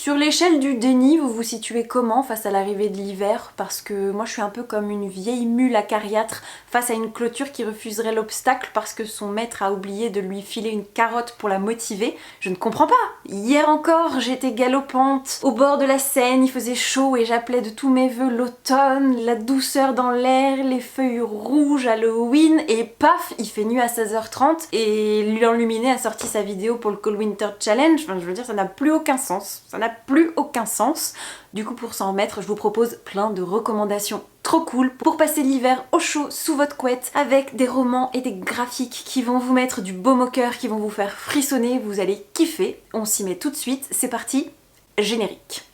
Sur l'échelle du déni, vous vous situez comment face à l'arrivée de l'hiver? Parce que moi je suis un peu comme une vieille mule acariâtre face à une clôture qui refuserait l'obstacle parce que son maître a oublié de lui filer une carotte pour la motiver. Je ne comprends pas! Hier encore, j'étais galopante au bord de la Seine, il faisait chaud et j'appelais de tous mes vœux l'automne, la douceur dans l'air, les feuilles rouges, Halloween, et paf, il fait nuit à 16h30 et l'Enluminé a sorti sa vidéo pour le Cold Winter Challenge. Enfin, je veux dire, ça n'a plus aucun sens. Ça n'a plus aucun sens. Du coup, pour s'en remettre, je vous propose plein de recommandations trop cool pour passer l'hiver au chaud sous votre couette avec des romans et des graphiques qui vont vous mettre du baume au cœur, qui vont vous faire frissonner, vous allez kiffer. On s'y met tout de suite, c'est parti, générique.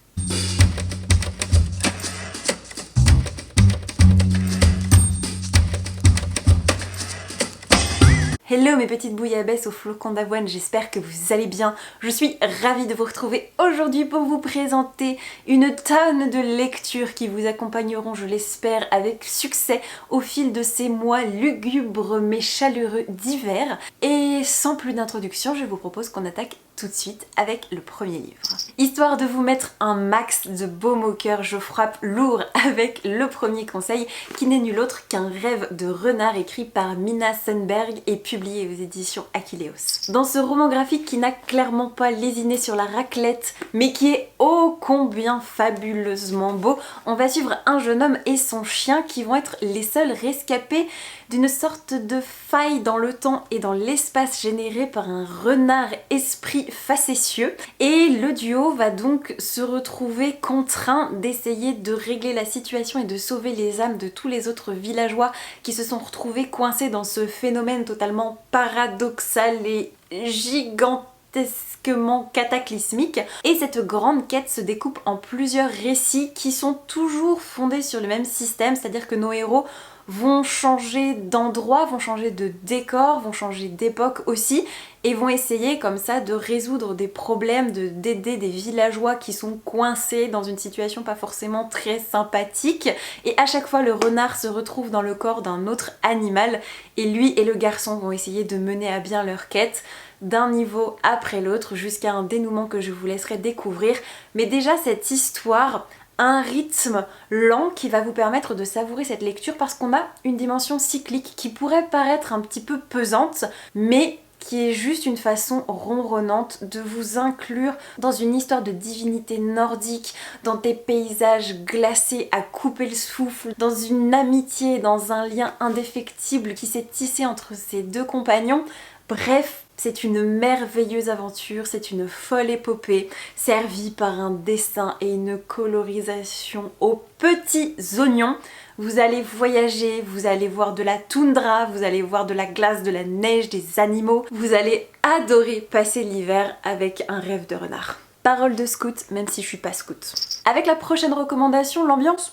Hello mes petites bouillabaisse aux flocons d'avoine, j'espère que vous allez bien. Je suis ravie de vous retrouver aujourd'hui pour vous présenter une tonne de lectures qui vous accompagneront, je l'espère, avec succès au fil de ces mois lugubres mais chaleureux d'hiver. Et sans plus d'introduction, je vous propose qu'on attaque tout de suite avec le premier livre. Histoire de vous mettre un max de baume au cœur, je frappe lourd avec le premier conseil qui n'est nul autre qu'un rêve de renard écrit par Mina Sundberg et publié aux éditions Achilleos. Dans ce roman graphique qui n'a clairement pas lésiné sur la raclette mais qui est ô combien fabuleusement beau, on va suivre un jeune homme et son chien qui vont être les seuls rescapés d'une sorte de faille dans le temps et dans l'espace générée par un renard esprit facétieux, et le duo va donc se retrouver contraint d'essayer de régler la situation et de sauver les âmes de tous les autres villageois qui se sont retrouvés coincés dans ce phénomène totalement paradoxal et gigantesquement cataclysmique. Et cette grande quête se découpe en plusieurs récits qui sont toujours fondés sur le même système, c'est-à-dire que nos héros vont changer d'endroit, vont changer de décor, vont changer d'époque aussi, et vont essayer comme ça de résoudre des problèmes, d'aider des villageois qui sont coincés dans une situation pas forcément très sympathique. Et à chaque fois le renard se retrouve dans le corps d'un autre animal, et lui et le garçon vont essayer de mener à bien leur quête d'un niveau après l'autre jusqu'à un dénouement que je vous laisserai découvrir. Mais déjà cette histoire, un rythme lent qui va vous permettre de savourer cette lecture parce qu'on a une dimension cyclique qui pourrait paraître un petit peu pesante, mais qui est juste une façon ronronnante de vous inclure dans une histoire de divinité nordique, dans des paysages glacés à couper le souffle, dans une amitié, dans un lien indéfectible qui s'est tissé entre ces deux compagnons. Bref, c'est une merveilleuse aventure, c'est une folle épopée, servie par un dessin et une colorisation aux petits oignons. Vous allez voyager, vous allez voir de la toundra, vous allez voir de la glace, de la neige, des animaux. Vous allez adorer passer l'hiver avec un rêve de renard. Parole de scout, même si je suis pas scout. Avec la prochaine recommandation, l'ambiance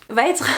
va être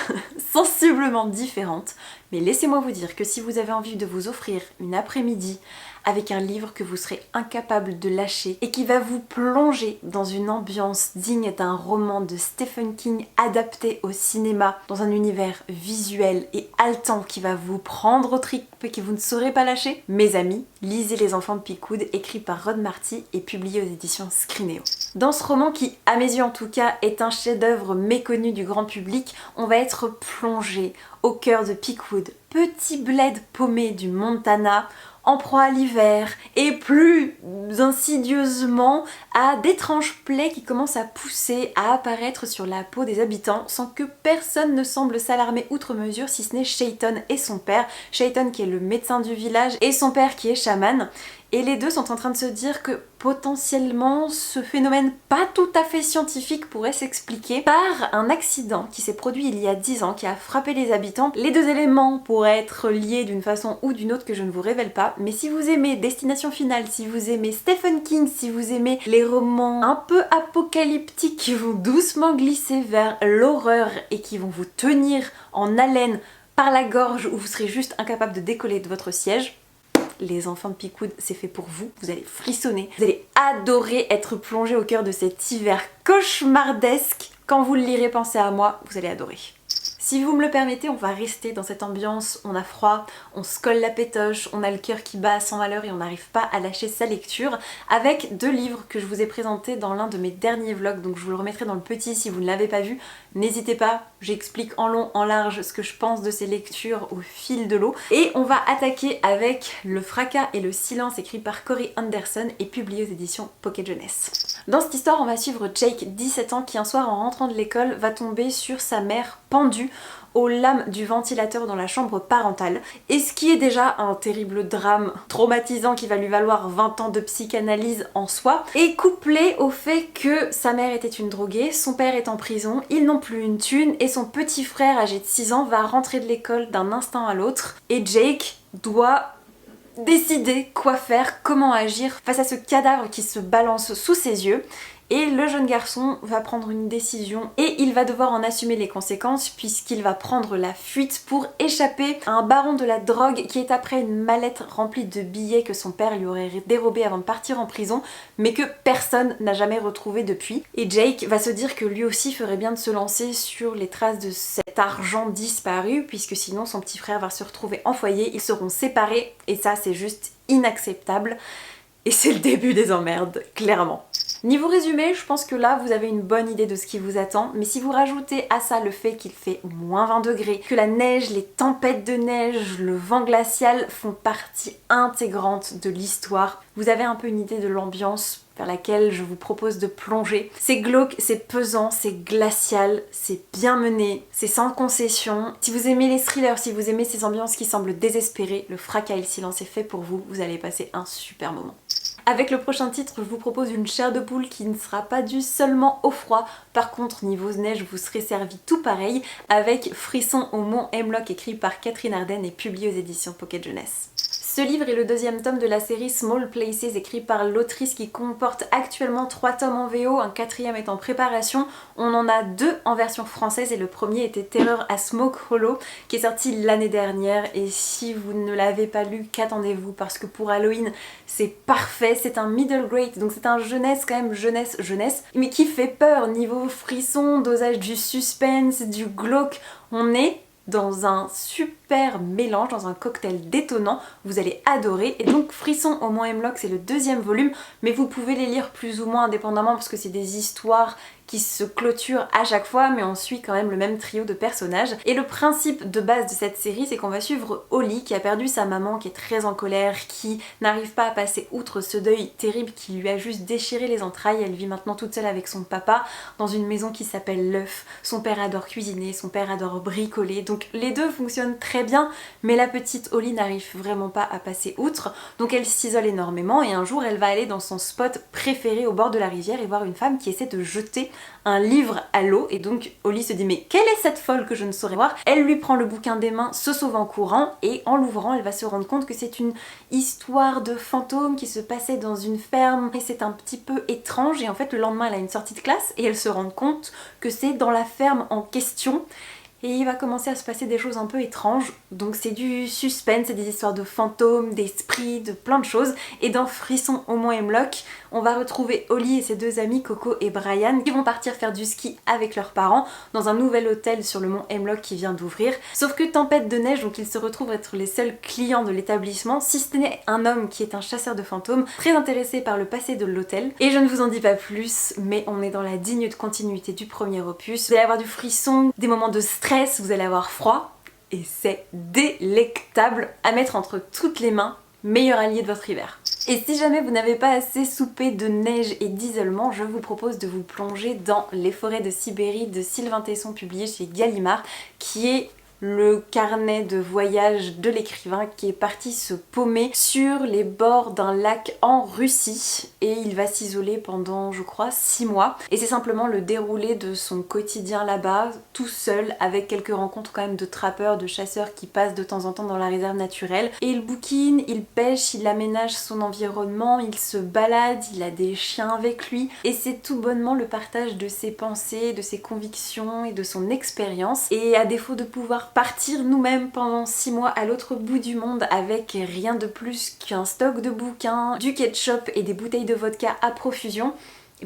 sensiblement différente, mais laissez-moi vous dire que si vous avez envie de vous offrir une après-midi avec un livre que vous serez incapable de lâcher et qui va vous plonger dans une ambiance digne d'un roman de Stephen King adapté au cinéma, dans un univers visuel et haletant qui va vous prendre aux tripes et que vous ne saurez pas lâcher, mes amis, lisez Les Enfants de Pickwood, écrit par Rod Marty et publié aux éditions Scrinéo. Dans ce roman qui, à mes yeux en tout cas, est un chef-d'œuvre méconnu du grand public, on va être plongé au cœur de Pickwood, petit bled paumé du Montana, en proie à l'hiver, et plus insidieusement à d'étranges plaies qui commencent à pousser, à apparaître sur la peau des habitants sans que personne ne semble s'alarmer outre mesure si ce n'est Shayton et son père. Shayton qui est le médecin du village et son père qui est chaman. Et les deux sont en train de se dire que potentiellement ce phénomène pas tout à fait scientifique pourrait s'expliquer par un accident qui s'est produit il y a 10 ans, qui a frappé les habitants. Les deux éléments pourraient être liés d'une façon ou d'une autre que je ne vous révèle pas, mais si vous aimez Destination Finale, si vous aimez Stephen King, si vous aimez les romans un peu apocalyptiques qui vont doucement glisser vers l'horreur et qui vont vous tenir en haleine par la gorge où vous serez juste incapable de décoller de votre siège, Les Enfants de Pickwood, c'est fait pour vous. Vous allez frissonner, vous allez adorer être plongé au cœur de cet hiver cauchemardesque. Quand vous le lirez, pensez à moi, vous allez adorer. Si vous me le permettez, on va rester dans cette ambiance, on a froid, on se colle la pétoche, on a le cœur qui bat à 100 à l'heure et on n'arrive pas à lâcher sa lecture, avec 2 livres que je vous ai présentés dans l'un de mes derniers vlogs, donc je vous le remettrai dans le petit si vous ne l'avez pas vu. N'hésitez pas, j'explique en long, en large ce que je pense de ces lectures au fil de l'eau. Et on va attaquer avec Le fracas et le silence, écrit par Corey Anderson et publié aux éditions Pocket Jeunesse. Dans cette histoire, on va suivre Jake, 17 ans, qui un soir en rentrant de l'école va tomber sur sa mère pendue aux lames du ventilateur dans la chambre parentale. Et ce qui est déjà un terrible drame traumatisant qui va lui valoir 20 ans de psychanalyse en soi, est couplé au fait que sa mère était une droguée, son père est en prison, ils n'ont plus une thune et son petit frère âgé de 6 ans va rentrer de l'école d'un instant à l'autre. Et Jake doit décider quoi faire, comment agir face à ce cadavre qui se balance sous ses yeux. Et le jeune garçon va prendre une décision et il va devoir en assumer les conséquences puisqu'il va prendre la fuite pour échapper à un baron de la drogue qui est après une mallette remplie de billets que son père lui aurait dérobés avant de partir en prison, mais que personne n'a jamais retrouvé depuis. Et Jake va se dire que lui aussi ferait bien de se lancer sur les traces de cet argent disparu, puisque sinon son petit frère va se retrouver en foyer, ils seront séparés et ça c'est juste inacceptable. Et c'est le début des emmerdes, clairement. Niveau résumé, je pense que là vous avez une bonne idée de ce qui vous attend, mais si vous rajoutez à ça le fait qu'il fait moins 20 degrés, que la neige, les tempêtes de neige, le vent glacial font partie intégrante de l'histoire, vous avez un peu une idée de l'ambiance vers laquelle je vous propose de plonger. C'est glauque, c'est pesant, c'est glacial, c'est bien mené, c'est sans concession. Si vous aimez les thrillers, si vous aimez ces ambiances qui semblent désespérées, Le fracas et le silence est fait pour vous, vous allez passer un super moment. Avec le prochain titre, je vous propose une chair de poule qui ne sera pas due seulement au froid. Par contre, niveau neige, vous serez servi tout pareil avec Frisson au Mont Hemlock, écrit par Catherine Arden et publié aux éditions Pocket Jeunesse. Ce livre est le 2e tome de la série Small Places, écrit par l'autrice qui comporte actuellement 3 tomes en VO, un 4e est en préparation. On en a 2 en version française et le premier était Terreur à Smoke Hollow qui est sorti l'année dernière, et si vous ne l'avez pas lu, qu'attendez-vous, parce que pour Halloween c'est parfait. C'est un middle grade, donc c'est un jeunesse quand même, jeunesse, mais qui fait peur niveau frisson, dosage du suspense, du glauque. On est dans un super mélange, dans un cocktail détonnant, vous allez adorer. Et donc Frisson au Mont Hemlock, c'est le 2e volume, mais vous pouvez les lire plus ou moins indépendamment parce que c'est des histoires qui se clôturent à chaque fois, mais on suit quand même le même trio de personnages. Et le principe de base de cette série, c'est qu'on va suivre Holly qui a perdu sa maman, qui est très en colère, qui n'arrive pas à passer outre ce deuil terrible qui lui a juste déchiré les entrailles. Elle vit maintenant toute seule avec son papa dans une maison qui s'appelle L'œuf. Son père adore cuisiner, son père adore bricoler, donc les deux fonctionnent très bien, mais la petite Holly n'arrive vraiment pas à passer outre, donc elle s'isole énormément et un jour elle va aller dans son spot préféré au bord de la rivière et voir une femme qui essaie de jeter un livre à l'eau, et donc Holly se dit mais quelle est cette folle que je ne saurais voir. Elle lui prend le bouquin des mains, se sauve en courant, et en l'ouvrant elle va se rendre compte que c'est une histoire de fantôme qui se passait dans une ferme et c'est un petit peu étrange, et en fait le lendemain elle a une sortie de classe et elle se rend compte que c'est dans la ferme en question. Et il va commencer à se passer des choses un peu étranges, donc c'est du suspense, c'est des histoires de fantômes, d'esprits, de plein de choses. Et dans Frisson au Mont Hemlock, on va retrouver Holly et ses 2 amis Coco et Brian qui vont partir faire du ski avec leurs parents dans un nouvel hôtel sur le Mont Hemlock qui vient d'ouvrir. Sauf que tempête de neige, donc ils se retrouvent être les seuls clients de l'établissement, si ce n'est un homme qui est un chasseur de fantômes, très intéressé par le passé de l'hôtel. Et je ne vous en dis pas plus, mais on est dans la digne continuité du premier opus. Vous allez avoir du frisson, des moments de stress, vous allez avoir froid, et c'est délectable à mettre entre toutes les mains, meilleur allié de votre hiver. Et si jamais vous n'avez pas assez soupé de neige et d'isolement, je vous propose de vous plonger dans Les forêts de Sibérie de Sylvain Tesson, publié chez Gallimard, qui est le carnet de voyage de l'écrivain qui est parti se paumer sur les bords d'un lac en Russie, et il va s'isoler pendant je crois 6 mois, et c'est simplement le déroulé de son quotidien là-bas, tout seul, avec quelques rencontres quand même de trappeurs, de chasseurs qui passent de temps en temps dans la réserve naturelle, et il bouquine, il pêche, il aménage son environnement, il se balade, il a des chiens avec lui, et c'est tout bonnement le partage de ses pensées, de ses convictions et de son expérience. Et à défaut de pouvoir partir nous-mêmes pendant 6 mois à l'autre bout du monde avec rien de plus qu'un stock de bouquins, du ketchup et des bouteilles de vodka à profusion,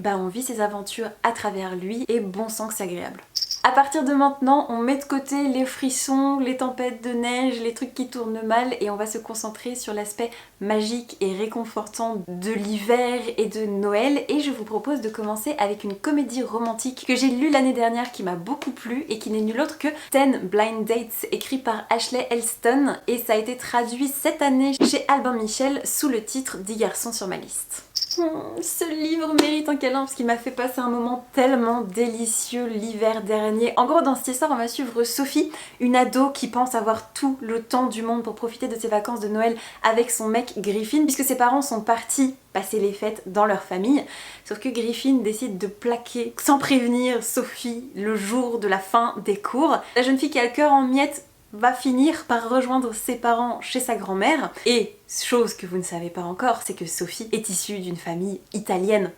on vit ses aventures à travers lui, et bon sang que c'est agréable. À partir de maintenant, on met de côté les frissons, les tempêtes de neige, les trucs qui tournent mal et on va se concentrer sur l'aspect magique et réconfortant de l'hiver et de Noël. Et je vous propose de commencer avec une comédie romantique que j'ai lue l'année dernière qui m'a beaucoup plu et qui n'est nulle autre que 10 Blind Dates, écrit par Ashley Elston, et ça a été traduit cette année chez Albin Michel sous le titre 10 garçons sur ma liste. Ce livre mérite un câlin parce qu'il m'a fait passer un moment tellement délicieux l'hiver dernier. En gros, dans cette histoire, on va suivre Sophie, une ado qui pense avoir tout le temps du monde pour profiter de ses vacances de Noël avec son mec Griffin, puisque ses parents sont partis passer les fêtes dans leur famille. Sauf que Griffin décide de plaquer sans prévenir Sophie le jour de la fin des cours. La jeune fille qui a le cœur en miettes va finir par rejoindre ses parents chez sa grand-mère. Et chose que vous ne savez pas encore, c'est que Sophie est issue d'une famille italienne.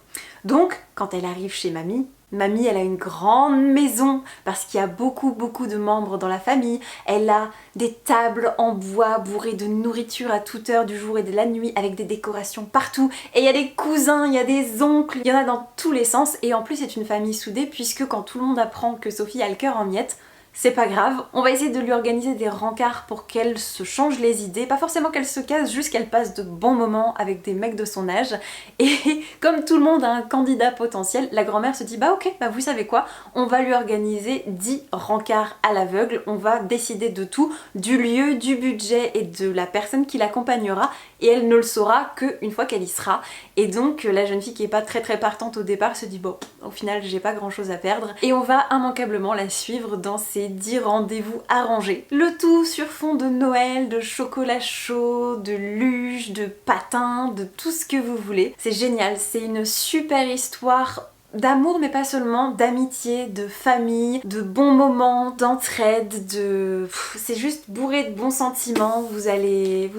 Donc, quand elle arrive chez mamie, elle a une grande maison parce qu'il y a beaucoup de membres dans la famille. Elle a des tables en bois bourrées de nourriture à toute heure du jour et de la nuit avec des décorations partout. Et il y a des cousins, il y a des oncles, il y en a dans tous les sens. Et en plus, c'est une famille soudée puisque quand tout le monde apprend que Sophie a le cœur en miettes, c'est pas grave, on va essayer de lui organiser des rencarts pour qu'elle se change les idées, pas forcément qu'elle se casse, juste qu'elle passe de bons moments avec des mecs de son âge. Et comme tout le monde a un candidat potentiel, la grand-mère se dit bah ok, bah vous savez quoi, on va lui organiser 10 rencarts à l'aveugle, on va décider de tout, du lieu, du budget et de la personne qui l'accompagnera, et elle ne le saura qu'une fois qu'elle y sera. Et donc la jeune fille qui est pas très partante au départ se dit bon, au final j'ai pas grand chose à perdre, et on va immanquablement la suivre dans ses 10 rendez-vous arrangés. Le tout sur fond de Noël, de chocolat chaud, de luge, de patins, de tout ce que vous voulez. C'est génial, c'est une super histoire d'amour, mais pas seulement, d'amitié, de famille, de bons moments, d'entraide, c'est juste bourré de bons sentiments. Vous allez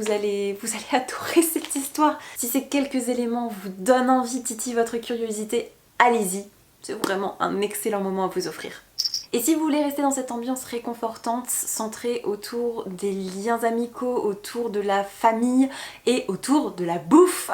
adorer cette histoire. Si ces quelques éléments vous donnent envie, titillent votre curiosité, allez-y. C'est vraiment un excellent moment à vous offrir. Et si vous voulez rester dans cette ambiance réconfortante, centrée autour des liens amicaux, autour de la famille et autour de la bouffe,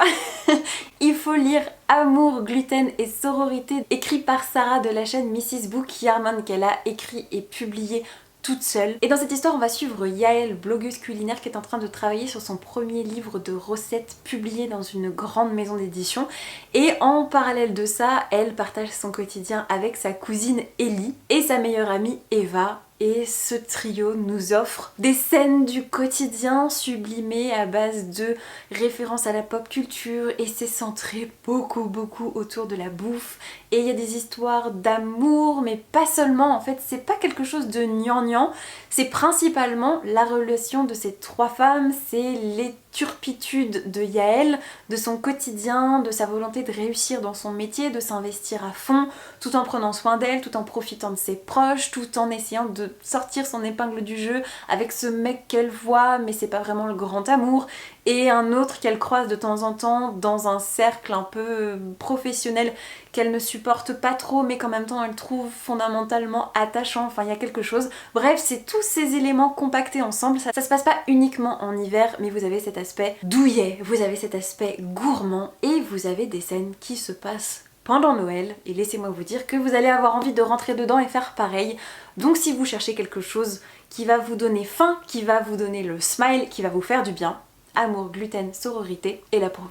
il faut lire Amour, gluten et sororité, écrit par Sarah de la chaîne Mrs. Book Yarman, qu'elle a écrit et publié toute seule. Et dans cette histoire, on va suivre Yael, blogueuse culinaire qui est en train de travailler sur son premier livre de recettes publié dans une grande maison d'édition. Et en parallèle de ça, elle partage son quotidien avec sa cousine Ellie et sa meilleure amie Eva. Et ce trio nous offre des scènes du quotidien sublimées à base de références à la pop culture, et c'est centré beaucoup autour de la bouffe. Et il y a des histoires d'amour, mais pas seulement, en fait c'est pas quelque chose de gnangnan, c'est principalement la relation de ces trois femmes, c'est les turpitude de Yael, de son quotidien, de sa volonté de réussir dans son métier, de s'investir à fond, tout en prenant soin d'elle, tout en profitant de ses proches, tout en essayant de sortir son épingle du jeu avec ce mec qu'elle voit, mais c'est pas vraiment le grand amour, et un autre qu'elle croise de temps en temps dans un cercle un peu professionnel qu'elle ne supporte pas trop, mais qu'en même temps elle trouve fondamentalement attachant. Enfin, il y a quelque chose. Bref, c'est tous ces éléments compactés ensemble. Ça se passe pas uniquement en hiver, mais vous avez cet aspect douillet, vous avez cet aspect gourmand, et vous avez des scènes qui se passent pendant Noël, et laissez-moi vous dire que vous allez avoir envie de rentrer dedans et faire pareil. Donc si vous cherchez quelque chose qui va vous donner faim, qui va vous donner le smile, qui va vous faire du bien, Amour, gluten, sororité est là pour vous.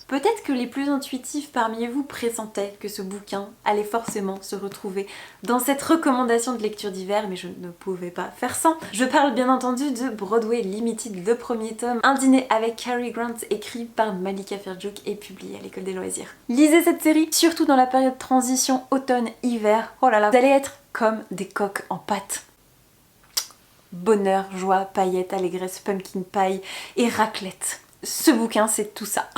Peut-être que les plus intuitifs parmi vous pressentaient que ce bouquin allait forcément se retrouver dans cette recommandation de lecture d'hiver, mais je ne pouvais pas faire sans. Je parle bien entendu de Broadway Limited, le premier tome, Un dîner avec Cary Grant, écrit par Malika Ferjouk et publié à l'École des loisirs. Lisez cette série, surtout dans la période transition automne-hiver. Oh là là, vous allez être comme des coques en pâte. Bonheur, joie, paillettes, allégresse, pumpkin pie et raclette. Ce bouquin, c'est tout ça.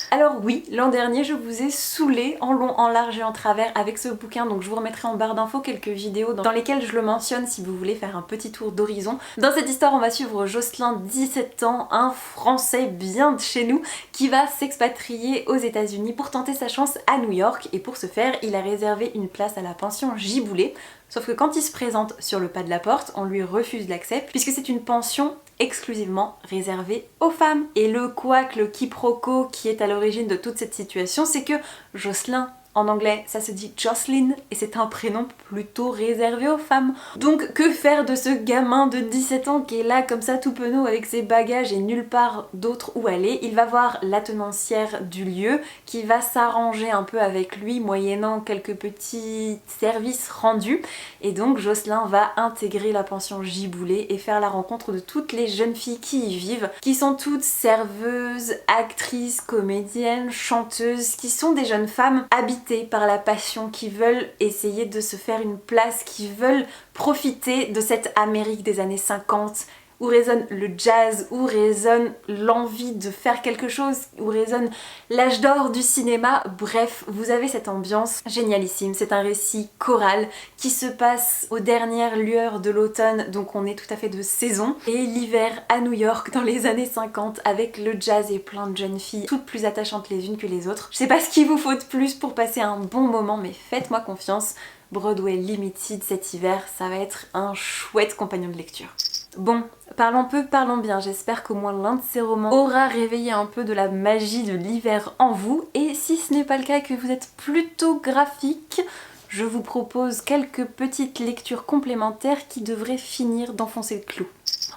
Alors oui, l'an dernier, je vous ai saoulé en long, en large et en travers avec ce bouquin, donc je vous remettrai en barre d'infos quelques vidéos dans lesquelles je le mentionne si vous voulez faire un petit tour d'horizon. Dans cette histoire, on va suivre Jocelyn, 17 ans, un Français bien de chez nous, qui va s'expatrier aux États-Unis pour tenter sa chance à New York, et pour ce faire, il a réservé une place à la pension Giboulet. Sauf que quand il se présente sur le pas de la porte, on lui refuse l'accès puisque c'est une pension exclusivement réservée aux femmes. Et le couac, le quiproquo qui est à l'origine de toute cette situation, c'est que Jocelyn, En anglais, ça se dit Jocelyn et c'est un prénom plutôt réservé aux femmes. Donc que faire de ce gamin de 17 ans qui est là comme ça tout penaud avec ses bagages et nulle part d'autre où aller? Il va voir la tenancière du lieu qui va s'arranger un peu avec lui moyennant quelques petits services rendus. Et donc Jocelyn va intégrer la pension Giboulet et faire la rencontre de toutes les jeunes filles qui y vivent, qui sont toutes serveuses, actrices, comédiennes, chanteuses, qui sont des jeunes femmes habitées par la passion, qui veulent essayer de se faire une place, qui veulent profiter de cette Amérique des années 50 où résonne le jazz, où résonne l'envie de faire quelque chose, où résonne l'âge d'or du cinéma. Bref, vous avez cette ambiance génialissime. C'est un récit choral qui se passe aux dernières lueurs de l'automne, donc on est tout à fait de saison, et l'hiver à New York dans les années 50 avec le jazz et plein de jeunes filles, toutes plus attachantes les unes que les autres. Je sais pas ce qu'il vous faut de plus pour passer un bon moment, mais faites-moi confiance, Broadway Limited cet hiver, ça va être un chouette compagnon de lecture. Bon, parlons peu, parlons bien, j'espère qu'au moins l'un de ces romans aura réveillé un peu de la magie de l'hiver en vous, et si ce n'est pas le cas, que vous êtes plutôt graphique, je vous propose quelques petites lectures complémentaires qui devraient finir d'enfoncer le clou.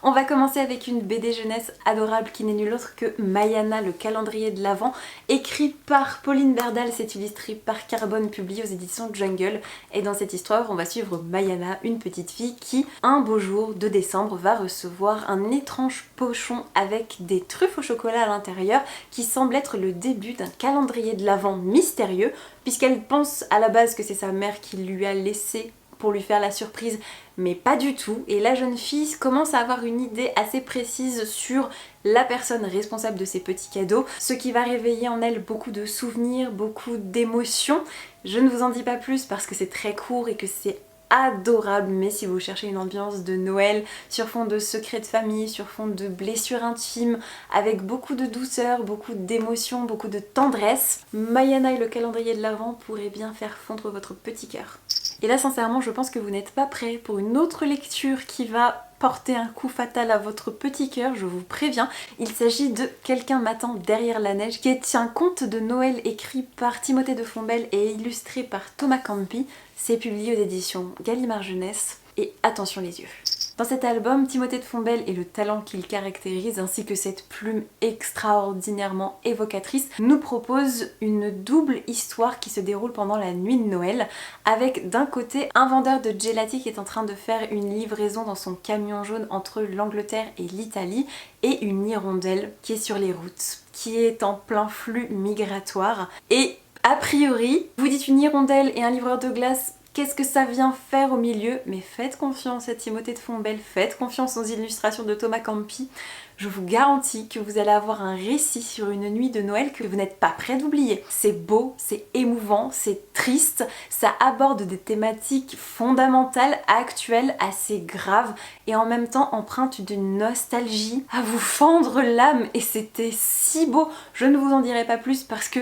On va commencer avec une BD jeunesse adorable qui n'est nulle autre que Mayana, le calendrier de l'Avent, écrit par Pauline Berdal, c'est illustré par Carbone, publié aux éditions Jungle. Et dans cette histoire, on va suivre Mayana, une petite fille qui, un beau jour de décembre, va recevoir un étrange pochon avec des truffes au chocolat à l'intérieur qui semble être le début d'un calendrier de l'Avent mystérieux, puisqu'elle pense à la base que c'est sa mère qui lui a laissé pour lui faire la surprise, mais pas du tout. Et la jeune fille commence à avoir une idée assez précise sur la personne responsable de ces petits cadeaux, ce qui va réveiller en elle beaucoup de souvenirs, beaucoup d'émotions. Je ne vous en dis pas plus parce que c'est très court et que c'est adorable, mais si vous cherchez une ambiance de Noël sur fond de secrets de famille, sur fond de blessures intimes, avec beaucoup de douceur, beaucoup d'émotion, beaucoup de tendresse, Mayana et le calendrier de l'Avent pourraient bien faire fondre votre petit cœur. Et là sincèrement je pense que vous n'êtes pas prêts pour une autre lecture qui va porter un coup fatal à votre petit cœur, je vous préviens. Il s'agit de Quelqu'un m'attend derrière la neige, qui est un conte de Noël écrit par Timothée de Fombelle et illustré par Thomas Campi. C'est publié aux éditions Gallimard Jeunesse et attention les yeux. Dans cet album, Timothée de Fombelle et le talent qu'il caractérise ainsi que cette plume extraordinairement évocatrice nous propose une double histoire qui se déroule pendant la nuit de Noël avec d'un côté un vendeur de gelati qui est en train de faire une livraison dans son camion jaune entre l'Angleterre et l'Italie et une hirondelle qui est sur les routes, qui est en plein flux migratoire et a priori, vous dites une hirondelle et un livreur de glace, qu'est-ce que ça vient faire au milieu? Mais faites confiance à Timothée de Fombelle, faites confiance aux illustrations de Thomas Campi. Je vous garantis que vous allez avoir un récit sur une nuit de Noël que vous n'êtes pas prêt d'oublier. C'est beau, c'est émouvant, c'est triste, ça aborde des thématiques fondamentales, actuelles, assez graves et en même temps empreintes d'une nostalgie à vous fendre l'âme et c'était si beau. Je ne vous en dirai pas plus parce que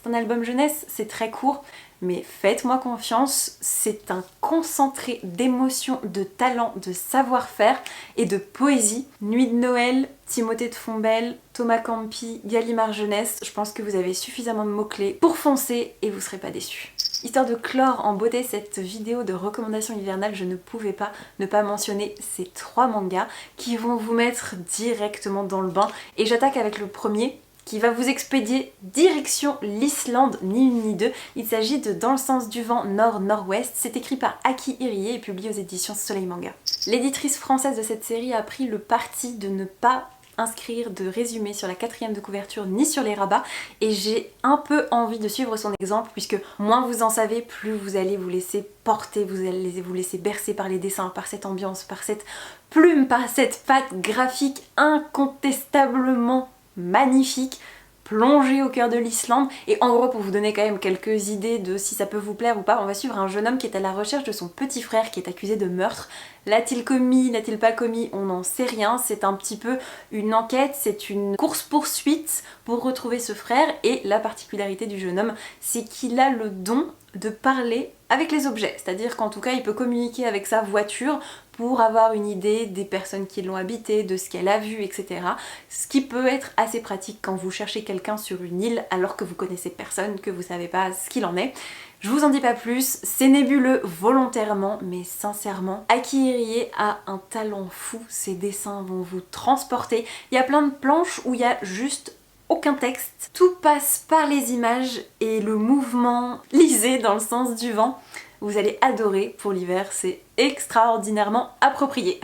c'est un album jeunesse, c'est très court, mais faites-moi confiance, c'est un concentré d'émotions, de talent, de savoir-faire et de poésie. Nuit de Noël, Timothée de Fombelle, Thomas Campi, Gallimard Jeunesse, je pense que vous avez suffisamment de mots-clés pour foncer et vous serez pas déçus. Histoire de clore en beauté cette vidéo de recommandations hivernales, je ne pouvais pas ne pas mentionner ces 3 mangas qui vont vous mettre directement dans le bain. Et j'attaque avec le premier, qui va vous expédier direction l'Islande, ni une ni deux. Il s'agit de Dans le sens du vent nord-nord-ouest. C'est écrit par Aki Irie et publié aux éditions Soleil Manga. L'éditrice française de cette série a pris le parti de ne pas inscrire de résumé sur la 4e de couverture ni sur les rabats et j'ai un peu envie de suivre son exemple puisque moins vous en savez, plus vous allez vous laisser porter, vous allez vous laisser bercer par les dessins, par cette ambiance, par cette plume, par cette patte graphique incontestablement magnifique, plongé au cœur de l'Islande. Et en gros, pour vous donner quand même quelques idées de si ça peut vous plaire ou pas, on va suivre un jeune homme qui est à la recherche de son petit frère qui est accusé de meurtre. L'a-t-il commis, l'a-t-il pas commis, on n'en sait rien. C'est un petit peu une enquête, c'est une course-poursuite pour retrouver ce frère. Et la particularité du jeune homme, c'est qu'il a le don de parler avec les objets, c'est-à-dire qu'en tout cas il peut communiquer avec sa voiture pour avoir une idée des personnes qui l'ont habité, de ce qu'elle a vu, etc. Ce qui peut être assez pratique quand vous cherchez quelqu'un sur une île alors que vous connaissez personne, que vous savez pas ce qu'il en est. Je vous en dis pas plus, c'est nébuleux volontairement, mais sincèrement, Akihiri a un talent fou, ses dessins vont vous transporter. Il y a plein de planches où il y a juste aucun texte, tout passe par les images et le mouvement, lisez dans le sens du vent. Vous allez adorer pour l'hiver, c'est extraordinairement approprié.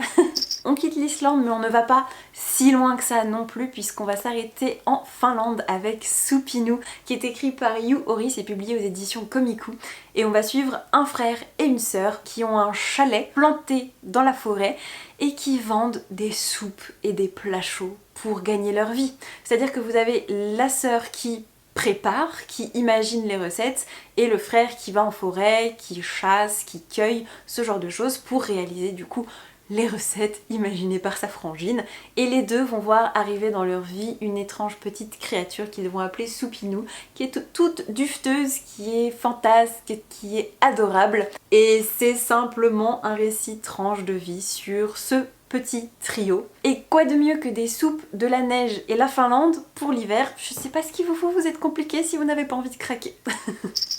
On quitte l'Islande mais on ne va pas si loin que ça non plus puisqu'on va s'arrêter en Finlande avec Supinu qui est écrit par Yu Horis et publié aux éditions Komiku. Et on va suivre un frère et une sœur qui ont un chalet planté dans la forêt et qui vendent des soupes et des plats chauds pour gagner leur vie. C'est-à-dire que vous avez la sœur qui prépare, qui imagine les recettes, et le frère qui va en forêt, qui chasse, qui cueille, ce genre de choses pour réaliser du coup les recettes imaginées par sa frangine. Et les deux vont voir arriver dans leur vie une étrange petite créature qu'ils vont appeler Supinu, qui est toute dufteuse, qui est fantasque, qui est adorable. Et c'est simplement un récit tranche de vie sur ce petit trio. Et quoi de mieux que des soupes, de la neige et la Finlande pour l'hiver? Je sais pas ce qu'il vous faut, vous êtes compliqué si vous n'avez pas envie de craquer.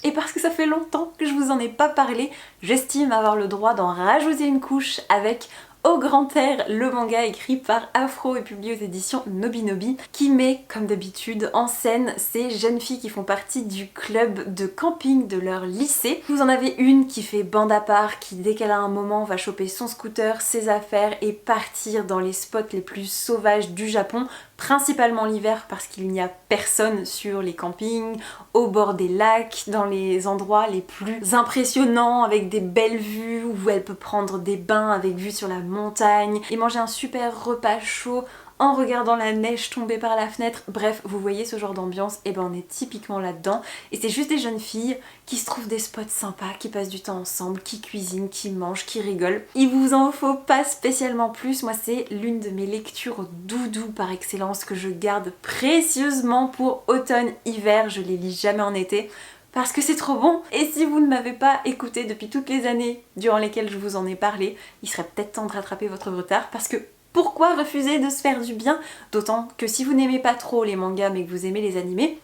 Et parce que ça fait longtemps que je vous en ai pas parlé, j'estime avoir le droit d'en rajouter une couche avec Au grand air, le manga écrit par Afro et publié aux éditions Nobinobi, qui met, comme d'habitude, en scène ces jeunes filles qui font partie du club de camping de leur lycée. Vous en avez une qui fait bande à part, qui dès qu'elle a un moment va choper son scooter, ses affaires et partir dans les spots les plus sauvages du Japon, principalement l'hiver parce qu'il n'y a personne sur les campings, au bord des lacs, dans les endroits les plus impressionnants avec des belles vues où elle peut prendre des bains avec vue sur la montagne et manger un super repas chaud en regardant la neige tomber par la fenêtre. Bref, vous voyez ce genre d'ambiance, et ben on est typiquement là-dedans. Et c'est juste des jeunes filles qui se trouvent des spots sympas, qui passent du temps ensemble, qui cuisinent, qui mangent, qui rigolent. Il vous en faut pas spécialement plus, moi c'est l'une de mes lectures doudou par excellence que je garde précieusement pour automne-hiver, je les lis jamais en été. Parce que c'est trop bon. Et si vous ne m'avez pas écouté depuis toutes les années durant lesquelles je vous en ai parlé, il serait peut-être temps de rattraper votre retard parce que pourquoi refuser de se faire du bien? D'autant que si vous n'aimez pas trop les mangas mais que vous aimez les animés,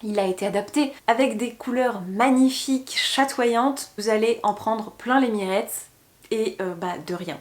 il a été adapté avec des couleurs magnifiques, chatoyantes. Vous allez en prendre plein les mirettes et de rien.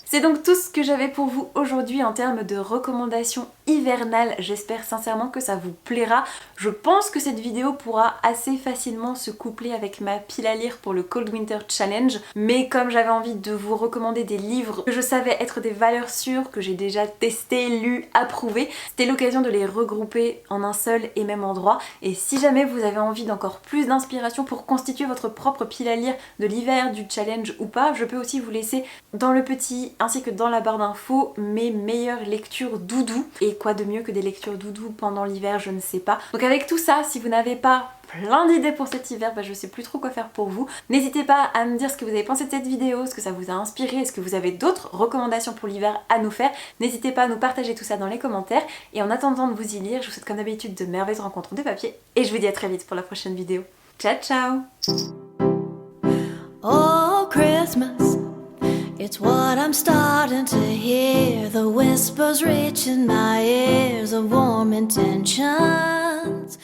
C'est donc tout ce que j'avais pour vous aujourd'hui en termes de recommandations hivernales. J'espère sincèrement que ça vous plaira. Je pense que cette vidéo pourra assez facilement se coupler avec ma pile à lire pour le Cold Winter Challenge. Mais comme j'avais envie de vous recommander des livres que je savais être des valeurs sûres, que j'ai déjà testé, lu, approuvé, c'était l'occasion de les regrouper en un seul et même endroit. Et si jamais vous avez envie d'encore plus d'inspiration pour constituer votre propre pile à lire de l'hiver, du challenge ou pas, je peux aussi vous laisser dans le petit ainsi que dans la barre d'infos mes meilleures lectures doudou. Et quoi de mieux que des lectures doudou pendant l'hiver, je ne sais pas. Donc avec tout ça, si vous n'avez pas plein d'idées pour cet hiver, je sais plus trop quoi faire pour vous. N'hésitez pas à me dire ce que vous avez pensé de cette vidéo, ce que ça vous a inspiré, est-ce que vous avez d'autres recommandations pour l'hiver à nous faire. N'hésitez pas à nous partager tout ça dans les commentaires. Et en attendant de vous y lire, je vous souhaite comme d'habitude de merveilleuses rencontres de papier. Et je vous dis à très vite pour la prochaine vidéo. Ciao ciao! Oh, Christmas, it's what I'm starting to hear. The whispers reaching my ears of warm intentions.